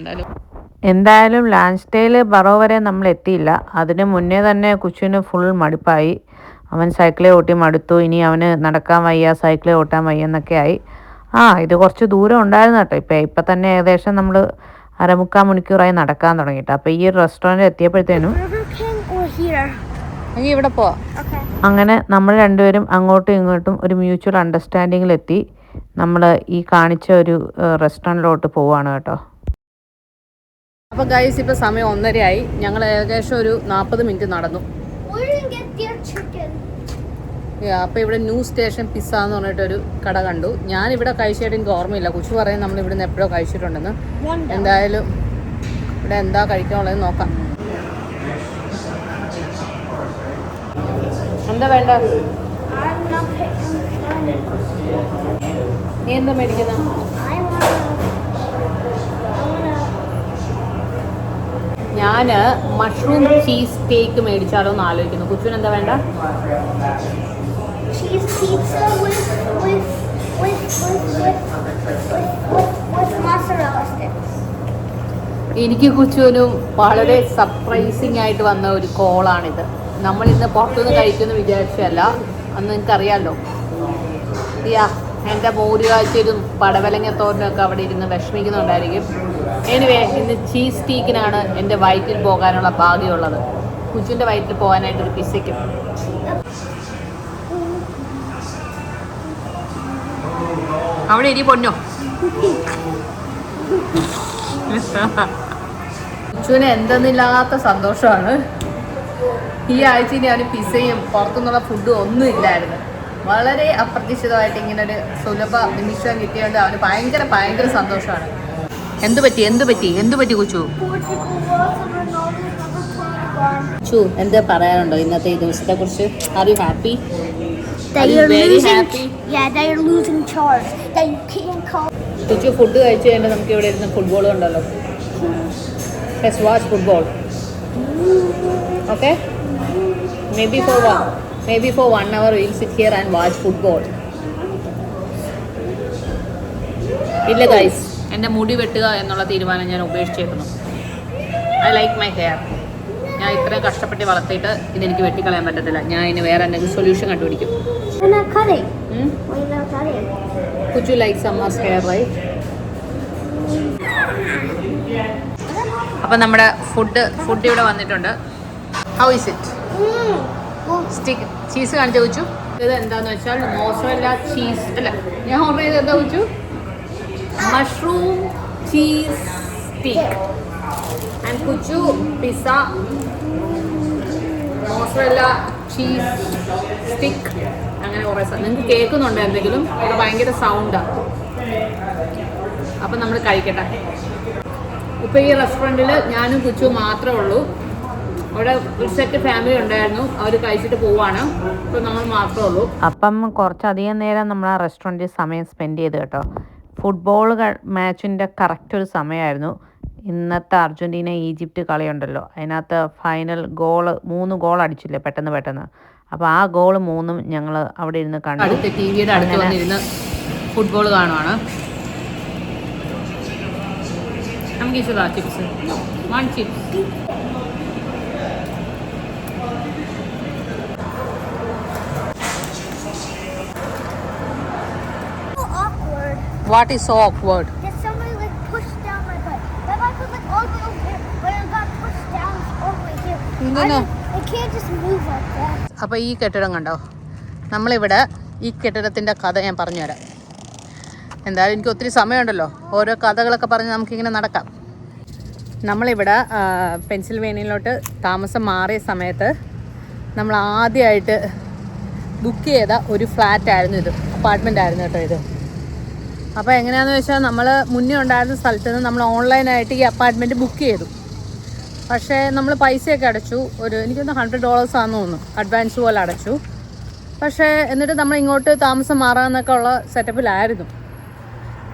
Speaker 1: എന്തായാലും ലാൻഡ്സ്റ്റേയിൽ ബറോ വരെ നമ്മൾ എത്തിയില്ല. അതിന് മുന്നേ തന്നെ കുച്ചുവിന് ഫുൾ മടുപ്പായി. അവൻ സൈക്കിളെ ഓട്ടി മടുത്തു. ഇനി അവന് നടക്കാൻ വയ്യ, സൈക്കിളെ ഓട്ടാൻ വയ്യ എന്നൊക്കെ ആയി. ഇത് കുറച്ച് ദൂരം ഉണ്ടായിരുന്നു കേട്ടോ. ഇപ്പം തന്നെ ഏകദേശം നമ്മൾ 1/4 മണിക്കൂറായി നടക്കാൻ തുടങ്ങിയിട്ട്. അപ്പോൾ ഈ ഒരു റെസ്റ്റോറൻറ്റ് എത്തിയപ്പോഴത്തേനും ഇവിടെ പോവാം. അങ്ങനെ നമ്മൾ രണ്ടുപേരും അങ്ങോട്ടും ഇങ്ങോട്ടും ഒരു മ്യൂച്വൽ അണ്ടർസ്റ്റാൻഡിങ്ങിലെത്തി നമ്മൾ ഈ കാണിച്ച ഒരു റെസ്റ്റോറൻറ്റിലോട്ട് പോവാണ് കേട്ടോ. അപ്പോൾ ഗൈസ് ഇപ്പോൾ സമയം 1:30 ഞങ്ങൾ ഏകദേശം ഒരു 40 മിനിറ്റ് നടന്നു. അപ്പോൾ ഇവിടെ ന്യൂ സ്റ്റേഷൻ പിസ്സ എന്ന് പറഞ്ഞിട്ടൊരു കട കണ്ടു. ഞാനിവിടെ കഴിച്ചിട്ട് എനിക്ക് ഓർമ്മയില്ല. കുച്ചു പറയും നമ്മൾ ഇവിടുന്ന് എപ്പോഴോ കഴിച്ചിട്ടുണ്ടെന്ന്. എന്തായാലും ഇവിടെ എന്താ കഴിക്കാനുള്ളത് നോക്കാം. എന്താ വേണ്ട? നീ എന്താ മേടിക്കുന്ന? ഞാൻ മഷ്റൂം ചീസ് കേക്ക് മേടിച്ചാലോ എന്ന് ആലോചിക്കുന്നു. കുച്ചുവിന് എന്താ വേണ്ട? എനിക്ക് കുച്ചുവിനും വളരെ സർപ്രൈസിങ് ആയിട്ട് വന്ന ഒരു കോളാണിത്. നമ്മളിന്ന് പുറത്തുനിന്ന് കഴിക്കുമെന്ന് വിചാരിച്ചല്ല. അന്ന് നിനക്കറിയാമല്ലോ, എൻ്റെ മോര് കാഴ്ചയിലും പടവലങ്ങത്തോരനും ഒക്കെ അവിടെ ഇരുന്ന് വിഷമിക്കുന്നുണ്ടായിരിക്കും. എനിവേ ഇന്ന് ചീസ് സ്റ്റീക്കിനാണ് എൻ്റെ വയറ്റിൽ പോകാനുള്ള ഭാഗ്യമുള്ളത്. കുച്ചുവിൻ്റെ വയറ്റിൽ പോകാനായിട്ടൊരു പിസയ്ക്കും. അവിടെ ഇരി പൊന്നോ. കുച്ചുവിന് എന്തെന്നില്ലാത്ത സന്തോഷമാണ്. ഈ ആഴ്ച ഞാൻ പിസയും പുറത്തുനിന്നുള്ള ഫുഡും ഒന്നും ഇല്ലായിരുന്നു. വളരെ അപ്രതീക്ഷിതമായിട്ട് ഇങ്ങനൊരു സുലഭ നിമിഷം കിട്ടിയതുകൊണ്ട് അവന് ഭയങ്കര സന്തോഷമാണ്. എന്തു പറ്റി കുച്ചു? എന്താ പറയാനുണ്ടോ ഇന്നത്തെ ഈ ദിവസത്തെ കുറിച്ച്? Are you happy? Kuchu food കഴിച്ചു കഴിഞ്ഞാൽ നമുക്ക് ഇവിടെ ഇരുന്ന് ഫുട്ബോൾ കണ്ടല്ലോ. Let's watch football. Okay, maybe for 1 hour we'll sit here and watch football. ഇല്ല ഗൈസ്, എൻ്റെ മുടി വെട്ടുക എന്നുള്ള തീരുമാനം ഞാൻ ഉപേക്ഷിച്ചേക്കുന്നു. I like my hair. ഞാൻ ഇത്രയും കഷ്ടപ്പെട്ട് വളർത്തിയിട്ട് ഇതെനിക്ക് വെട്ടിക്കളയാൻ പറ്റത്തില്ല. ഞാൻ ഇതിന് വേറെ എന്തെങ്കിലും സൊല്യൂഷൻ കണ്ടുപിടിക്കും. കുച്ചു ലൈക്ക് സമ്മേഴ്സ് ഹെയർ റൈറ്റ്. അപ്പം നമ്മുടെ ഫുഡ് ഇവിടെ വന്നിട്ടുണ്ട്. How is it? Stick cheese കാണിച്ചു വെച്ചു. ഇത് എന്താന്ന് വെച്ചാൽ മോസറല്ല ചീസ് അല്ല, ഞാൻ ഓർഡർ ചെയ്ത് എന്താ വെച്ചു? Mushroom cheese stick and Kuchu pizza mozzarella cheese stick. അങ്ങനെ കുറേ നിങ്ങൾക്ക് കേൾക്കുന്നുണ്ടോ എന്തെങ്കിലും? ഇവിടെ ഭയങ്കര സൗണ്ടാണ്. അപ്പം നമ്മൾ കഴിക്കട്ടെ. ഇപ്പം ഈ റെസ്റ്റോറൻറ്റിൽ ഞാനും കുച്ചു മാത്രമേ ഉള്ളൂ. അവിടെ ഒരു സെറ്റ് ഫാമിലി ഉണ്ടായിരുന്നു, അവർ കഴിച്ചിട്ട് പോവാണ്. ഇപ്പം നമ്മൾ മാത്രമേ ഉള്ളൂ. അപ്പം കുറച്ചധികം നേരം നമ്മൾ ആ റെസ്റ്റോറൻറ്റിൽ സമയം സ്പെൻഡ് ചെയ്ത് കേട്ടോ. ഫുട്ബോൾ മാച്ചിൻ്റെ കറക്റ്റ് ഒരു സമയമായിരുന്നു. ഇന്നത്തെ അർജൻറ്റീന ഈജിപ്റ്റ് കളിയുണ്ടല്ലോ, അതിനകത്ത് ഫൈനൽ 3 ഗോൾ അടിച്ചില്ലേ പെട്ടെന്ന്. അപ്പോൾ ആ ഗോൾ 3 ഞങ്ങൾ അവിടെ ഇരുന്ന് കണ്ടു. അടുത്ത് ടി വിയുടെ അടുത്ത് വന്നിരുന്ന് ഫുട്ബോൾ കാണുവാണ്. നമുക്ക് ഇഷ്ടമാണ് chips. 1 chips. What is so awkward?
Speaker 2: That somebody like pushed down my butt. My butt was like all the way over here, but it got pushed down all the way here. I can't just move like that.
Speaker 1: അപ്പോൾ ഈ കെട്ടിടം കണ്ടോ? നമ്മളിവിടെ ഈ കെട്ടിടത്തിൻ്റെ കഥ ഞാൻ പറഞ്ഞുതരാം. എന്തായാലും എനിക്ക് ഒത്തിരി സമയമുണ്ടല്ലോ, ഓരോ കഥകളൊക്കെ പറഞ്ഞ് നമുക്കിങ്ങനെ നടക്കാം. നമ്മളിവിടെ പെൻസിൽവേനിയയിലോട്ട് താമസം മാറിയ സമയത്ത് നമ്മൾ ആദ്യമായിട്ട് ബുക്ക് ചെയ്ത ഒരു ഫ്ലാറ്റ് ആയിരുന്നു ഇത്, അപ്പാർട്ട്മെൻ്റ് ആയിരുന്നു കേട്ടോ ഇത്. അപ്പോൾ എങ്ങനെയാണെന്ന് വെച്ചാൽ നമ്മൾ മുന്നേ ഉണ്ടായിരുന്ന സ്ഥലത്ത് നിന്ന് നമ്മൾ ഓൺലൈനായിട്ട് ഈ അപ്പാർട്ട്മെൻറ്റ് ബുക്ക് ചെയ്തു. പക്ഷേ നമ്മൾ പൈസയൊക്കെ അടച്ചു. എനിക്കൊന്ന് $100 ആണെന്ന് തോന്നുന്നു, അഡ്വാൻസ് പോലെ അടച്ചു. പക്ഷേ എന്നിട്ട് നമ്മൾ ഇങ്ങോട്ട് താമസം മാറാമെന്നൊക്കെ ഉള്ള സെറ്റപ്പിലായിരുന്നു.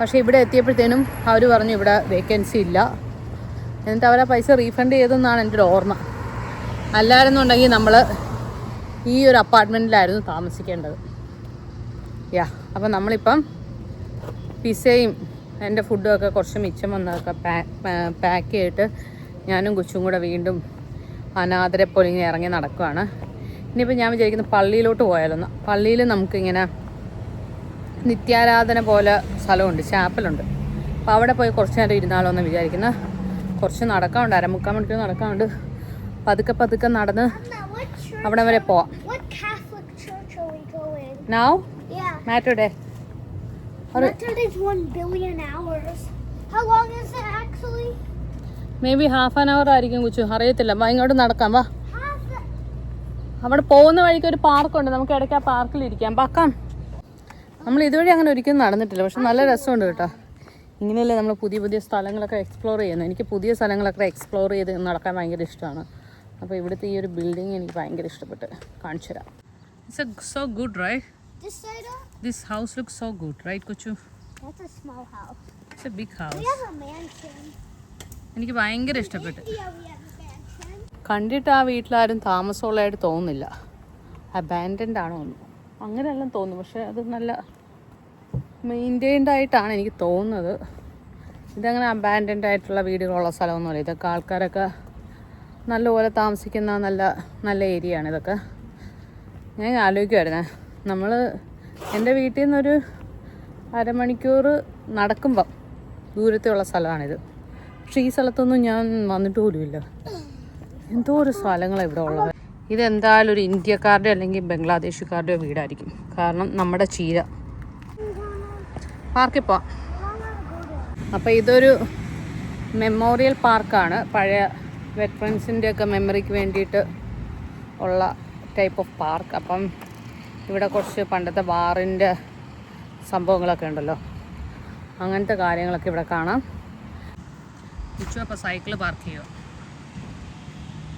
Speaker 1: പക്ഷേ ഇവിടെ എത്തിയപ്പോഴത്തേനും അവർ പറഞ്ഞു ഇവിടെ വേക്കൻസി ഇല്ല. എന്നിട്ട് അവരെ പൈസ റീഫണ്ട് ചെയ്തെന്നാണ് എൻ്റെ ഒരു ഓർമ്മ. അല്ലായിരുന്നുണ്ടെങ്കിൽ നമ്മൾ ഈ ഒരു അപ്പാർട്ട്മെൻറ്റിലായിരുന്നു താമസിക്കേണ്ടത്. അപ്പം നമ്മളിപ്പം പിസയും എൻ്റെ ഫുഡും ഒക്കെ കുറച്ച് മിച്ചം വന്നതൊക്കെ പാക്ക് ചെയ്തിട്ട് ഞാനും കൊച്ചും കൂടെ വീണ്ടും അനാഥരെ പോലെ ഇങ്ങനെ ഇറങ്ങി നടക്കുകയാണ്. ഇനിയിപ്പോൾ ഞാൻ വിചാരിക്കുന്നത് പള്ളിയിലോട്ട് പോയാലൊന്ന്. പള്ളിയിൽ നമുക്കിങ്ങനെ നിത്യാരാധന പോലെ സ്ഥലമുണ്ട്, ചാപ്പലുണ്ട്. അപ്പോൾ അവിടെ പോയി കുറച്ച് നേരം ഇരുന്നാലോ എന്ന് വിചാരിക്കുന്ന. കുറച്ച് നടക്കാനുണ്ട്, 3/4 മണിക്കൂർ നടക്കാനുണ്ട്. പതുക്കെ നടന്ന് അവിടെ വരെ പോവാം. Now?
Speaker 2: Yeah.
Speaker 1: Saturday.
Speaker 2: Saturday's 1 billion hours. How long is it actually?
Speaker 1: Maybe half an hour ആയിരിക്കും കൊച്ചു, അറിയത്തില്ല. വാ ഇങ്ങോട്ട് നടക്കാം, വാ.
Speaker 2: Half a...
Speaker 1: അവിടെ പോകുന്ന വഴിക്ക് ഒരു പാർക്കുണ്ട്, നമുക്ക് ഇടയ്ക്ക് ആ പാർക്കിൽ ഇരിക്കാം. പാക്കാം. നമ്മൾ ഇതുവഴി അങ്ങനെ ഒരിക്കലും നടന്നിട്ടില്ല, പക്ഷെ നല്ല രസമുണ്ട് കേട്ടോ. ഇങ്ങനെയല്ലേ നമ്മൾ പുതിയ സ്ഥലങ്ങളൊക്കെ എക്സ്പ്ലോർ ചെയ്യുന്നത്. എനിക്ക് പുതിയ സ്ഥലങ്ങളൊക്കെ എക്സ്പ്ലോർ ചെയ്ത് നടക്കാൻ ഭയങ്കര ഇഷ്ടമാണ്. അപ്പോൾ ഇവിടുത്തെ ഈ ഒരു ബിൽഡിങ് എനിക്ക് ഭയങ്കര ഇഷ്ടപ്പെട്ട്. കാണിച്ചു തരാം. It's so good, right?
Speaker 2: This side of?
Speaker 1: This house looks so good, right, Kochu?
Speaker 2: That's a small house.
Speaker 1: It's a big house.
Speaker 2: We have a mansion.
Speaker 1: എനിക്ക് ഭയങ്കര ഇഷ്ടപ്പെട്ടു.
Speaker 2: Yeah, we have a mansion.
Speaker 1: കണ്ടിട്ട് ആ വീട്ടിലാരും താമസമുള്ളതായിട്ട് തോന്നുന്നില്ല. Abandoned ആണോ ഒന്നും അങ്ങനെയെല്ലാം തോന്നുന്നു. പക്ഷേ അത് നല്ല മെയിൻറ്റെയിൻഡ് ആയിട്ടാണ് എനിക്ക് തോന്നുന്നത്. ഇതങ്ങനെ അബാൻഡൻഡ് ആയിട്ടുള്ള വീടുകളുള്ള സ്ഥലമൊന്നുമല്ല. ഇതൊക്കെ ആൾക്കാരൊക്കെ നല്ലപോലെ താമസിക്കുന്ന നല്ല ഏരിയ ആണ് ഇതൊക്കെ. ഞാൻ ആലോചിക്കുമായിരുന്നേ, നമ്മൾ എൻ്റെ വീട്ടിൽ നിന്നൊരു 1/2 മണിക്കൂർ നടക്കുമ്പം ദൂരത്തുള്ള സ്ഥലമാണിത്. പക്ഷേ ഈ സ്ഥലത്തൊന്നും ഞാൻ വന്നിട്ട് പോലുമില്ല. എന്തോ ഒരു സ്ഥലങ്ങളാണ് ഇവിടെ ഉള്ളത്. ഇതെന്തായാലും ഒരു ഇന്ത്യക്കാരുടെ അല്ലെങ്കിൽ ബംഗ്ലാദേശുകാരുടെയോ വീടായിരിക്കും. കാരണം നമ്മുടെ ചീര. പാർക്കിൽ പോവാം. അപ്പോൾ ഇതൊരു മെമ്മോറിയൽ പാർക്കാണ്. പഴയ വെറ്ററൻസിൻ്റെയൊക്കെ മെമ്മറിക്ക് വേണ്ടിയിട്ട് ഉള്ള ടൈപ്പ് ഓഫ് പാർക്ക്. അപ്പം ഇവിടെ കുറച്ച് പണ്ടത്തെ ബാറിൻ്റെ സംഭവങ്ങളൊക്കെ ഉണ്ടല്ലോ, അങ്ങനത്തെ കാര്യങ്ങളൊക്കെ ഇവിടെ കാണാം. കൊച്ചു അപ്പോൾ സൈക്കിൾ പാർക്ക് ചെയ്യുക.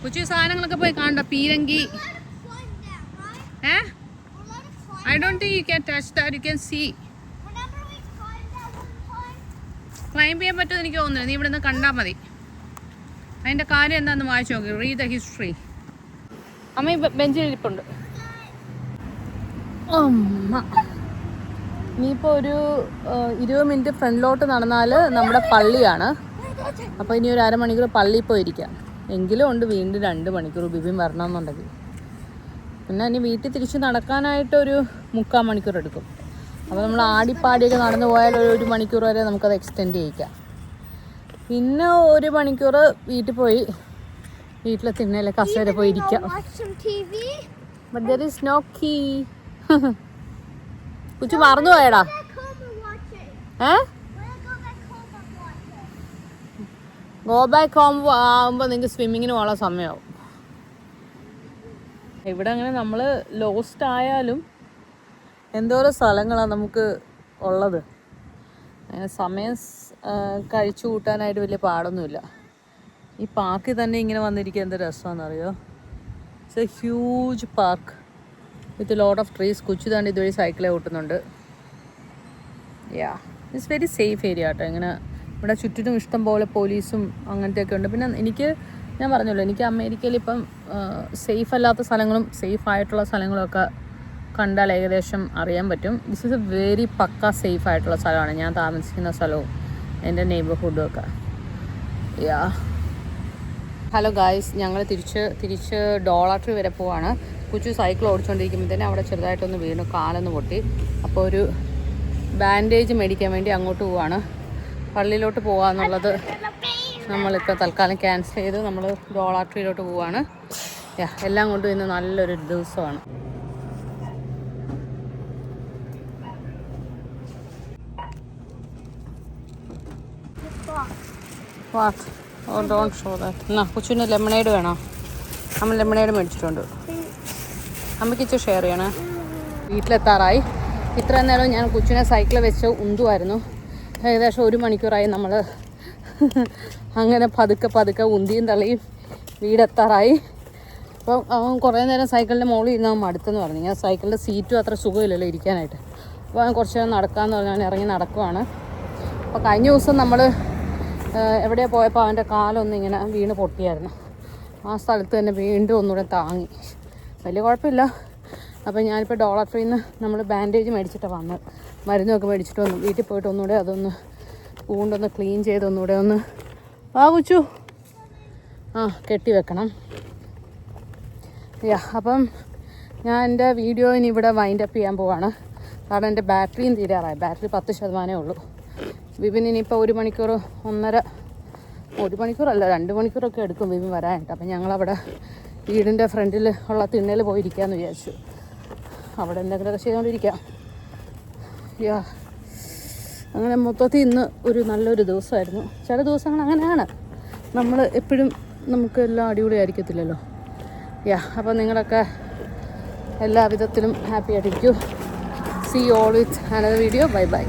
Speaker 1: കൊച്ചു സാധനങ്ങളൊക്കെ പോയി കാണണ്ട. പീരങ്കി. I don't think you can touch that. You can see. Climb ചെയ്യാൻ പറ്റുമെന്ന് എനിക്ക് തോന്നുന്നില്ല. നീ ഇവിടെ നിന്ന് കണ്ടാൽ മതി. അതിൻ്റെ കാര്യം എന്താണെന്ന് വായിച്ചു നോക്കി. Read the history. അമ്മ ഈ ബെഞ്ചിൽ ഇരിപ്പുണ്ട്. അമ്മ ഇനിയിപ്പോൾ ഒരു 20 മിനിറ്റ് ഫ്രണ്ടിലോട്ട് നടന്നാൽ നമ്മുടെ പള്ളിയാണ്. അപ്പോൾ ഇനി ഒരു 1/2 മണിക്കൂർ പള്ളിയിൽ പോയിരിക്കാം. എങ്കിലും ഉണ്ട് വീണ്ടും 2 മണിക്കൂർ ബിബിൻ വരണമെന്നുണ്ടെങ്കിൽ. പിന്നെ ഇനി വീട്ടിൽ തിരിച്ച് നടക്കാനായിട്ടൊരു 3/4 മണിക്കൂർ എടുക്കും. അപ്പോൾ നമ്മൾ ആടിപ്പാടിയൊക്കെ നടന്നു പോയാൽ 1 മണിക്കൂർ വരെ നമുക്കത് എക്സ്റ്റെൻഡ് ചെയ്യിക്കാം. പിന്നെ 1 മണിക്കൂർ വീട്ടിൽ പോയി വീട്ടിലെ തിണ്ണയിലെ കസേര പോയി ഇരിക്കാം. But there is no key. കുച്ചു മറന്നു പോയടാ. ഗോ ബാക്ക് ഹോം ആകുമ്പോൾ നിങ്ങൾക്ക് സ്വിമ്മിങ്ങിന് പോകാനുള്ള സമയമാവും. ഇവിടെ അങ്ങനെ നമ്മൾ ലോസ്റ്റ് ആയാലും എന്തോരം സ്ഥലങ്ങളാണ് നമുക്ക് ഉള്ളത്. സമയം കഴിച്ചു കൂട്ടാനായിട്ട് വലിയ പാടൊന്നുമില്ല. ഈ പാർക്കിൽ തന്നെ ഇങ്ങനെ വന്നിരിക്കുക എന്ത് രസമാണെന്നറിയോ. It's a huge park with lot of trees. കൊച്ചു തന്നെ ഇതുവഴി സൈക്കിളെ ഓട്ടുന്നുണ്ട്. ഇറ്റ്സ് വെരി സേഫ് ഏരിയ കേട്ടോ. ഇങ്ങനെ ഇവിടെ ചുറ്റിനും ഇഷ്ടം പോലെ പോലീസും അങ്ങനത്തെയൊക്കെ ഉണ്ട്. പിന്നെ ഞാൻ പറഞ്ഞല്ലോ, എനിക്ക് അമേരിക്കയിൽ ഇപ്പം സേഫ് അല്ലാത്ത സ്ഥലങ്ങളും സേഫ് ആയിട്ടുള്ള സ്ഥലങ്ങളുമൊക്കെ കണ്ടാൽ ഏകദേശം അറിയാൻ പറ്റും. ദിസ് ഈസ് എ വെരി പക്ക സേഫ് ആയിട്ടുള്ള സ്ഥലമാണ്. ഞാൻ താമസിക്കുന്ന സ്ഥലവും എൻ്റെ നെയ്ബർഹുഡും ഒക്കെ. ഹലോ ഗായ്സ്, ഞങ്ങൾ തിരിച്ച് ഡോളർ ട്രീ വരെ പോവാണ്. കൊച്ചു സൈക്കിൾ ഓടിച്ചുകൊണ്ടിരിക്കുമ്പോൾ തന്നെ അവിടെ ചെറുതായിട്ടൊന്ന് വീണു, കാലൊന്ന് പൊട്ടി. അപ്പോൾ ഒരു ബാൻഡേജ് മേടിക്കാൻ വേണ്ടി അങ്ങോട്ട് പോവാണ്. പള്ളിയിലോട്ട് പോകാമെന്നുള്ളത് നമ്മളിപ്പോൾ തൽക്കാലം ക്യാൻസൽ ചെയ്ത് നമ്മൾ ഡോളർ ട്രീയിലോട്ട് പോവാണ്. എല്ലാം കൊണ്ടും ഇന്ന് നല്ലൊരു ദിവസമാണ്. What? Oh don't show that. എന്നാ കൊച്ചിന് ലെമണേഡ് വേണോ? നമ്മൾ ലെമണേഡ് മേടിച്ചിട്ടുണ്ട്. അമ്മയ്ക്ക് ഇച്ചിരി ഷെയർ ചെയ്യണേ. വീട്ടിലെത്താറായി. ഇത്ര നേരം ഞാൻ കൊച്ചിനെ സൈക്കിൾ വെച്ച് ഉന്തുമായിരുന്നു. ഏകദേശം 1 മണിക്കൂറായി നമ്മൾ അങ്ങനെ പതുക്കെ ഉന്തിയും തള്ളിയും വീടെത്താറായി. അപ്പം അവൻ കുറേ നേരം സൈക്കിളിൻ്റെ മുകളിൽ ഇരുന്ന് അവൻ മടുത്തെന്ന് പറഞ്ഞു. ഞാൻ സൈക്കിളിൻ്റെ സീറ്റും അത്ര സുഖമില്ലല്ലോ ഇരിക്കാനായിട്ട്. അപ്പോൾ അവൻ കുറച്ച് നേരം നടക്കാമെന്ന് പറഞ്ഞാൽ ഇറങ്ങി നടക്കുവാണ്. അപ്പോൾ കഴിഞ്ഞ ദിവസം നമ്മൾ എവിടെ പോയപ്പോൾ അവൻ്റെ കാലൊന്നും ഇങ്ങനെ വീണ് പൊട്ടിയായിരുന്നു. ആ സ്ഥലത്ത് തന്നെ വീണ്ടും ഒന്നുകൂടെ താങ്ങി. വലിയ കുഴപ്പമില്ല. അപ്പോൾ ഞാനിപ്പോൾ ഡോളർ ട്രീയിൽ നിന്ന് നമ്മൾ ബാൻഡേജ് മേടിച്ചിട്ട് വന്നത്. മരുന്നൊക്കെ മേടിച്ചിട്ട് വന്നു. വീട്ടിൽ പോയിട്ട് ഒന്നുകൂടെ അതൊന്ന് പൂണ്ടൊന്ന് ക്ലീൻ ചെയ്ത് ഒന്നുകൂടെ ഒന്ന് കുച്ചു കെട്ടി വെക്കണം. അപ്പം ഞാൻ എൻ്റെ വീഡിയോ ഇനി ഇവിടെ വൈൻഡപ്പ് ചെയ്യാൻ പോവാണ്. കാരണം എൻ്റെ ബാറ്ററിയും തീരാറായി. ബാറ്ററി 10% ഉള്ളൂ. വിപിൻ ഇനിയിപ്പോൾ 1 മണിക്കൂർ 1 മണിക്കൂറല്ല 2 മണിക്കൂറൊക്കെ എടുക്കും വിപിൻ വരാനായിട്ട്. അപ്പം ഞങ്ങളവിടെ വീടിൻ്റെ ഫ്രണ്ടിൽ ഉള്ള തിണ്ണയിൽ പോയിരിക്കാമെന്ന് വിചാരിച്ചു. അവിടെ എന്തെങ്കിലുമൊക്കെ ചെയ്തുകൊണ്ടിരിക്കാം. അങ്ങനെ മൊത്തത്തിൽ ഇന്ന് ഒരു നല്ലൊരു ദിവസമായിരുന്നു. ചില ദിവസങ്ങൾ അങ്ങനെയാണ്. നമ്മൾ എപ്പോഴും നമുക്ക് എല്ലാം അടിപൊളി ആയിരിക്കത്തില്ലല്ലോ. അപ്പോൾ നിങ്ങളൊക്കെ എല്ലാ വിധത്തിലും happy ആയിട്ടിരിക്കൂ. See you all with another video. Bye bye.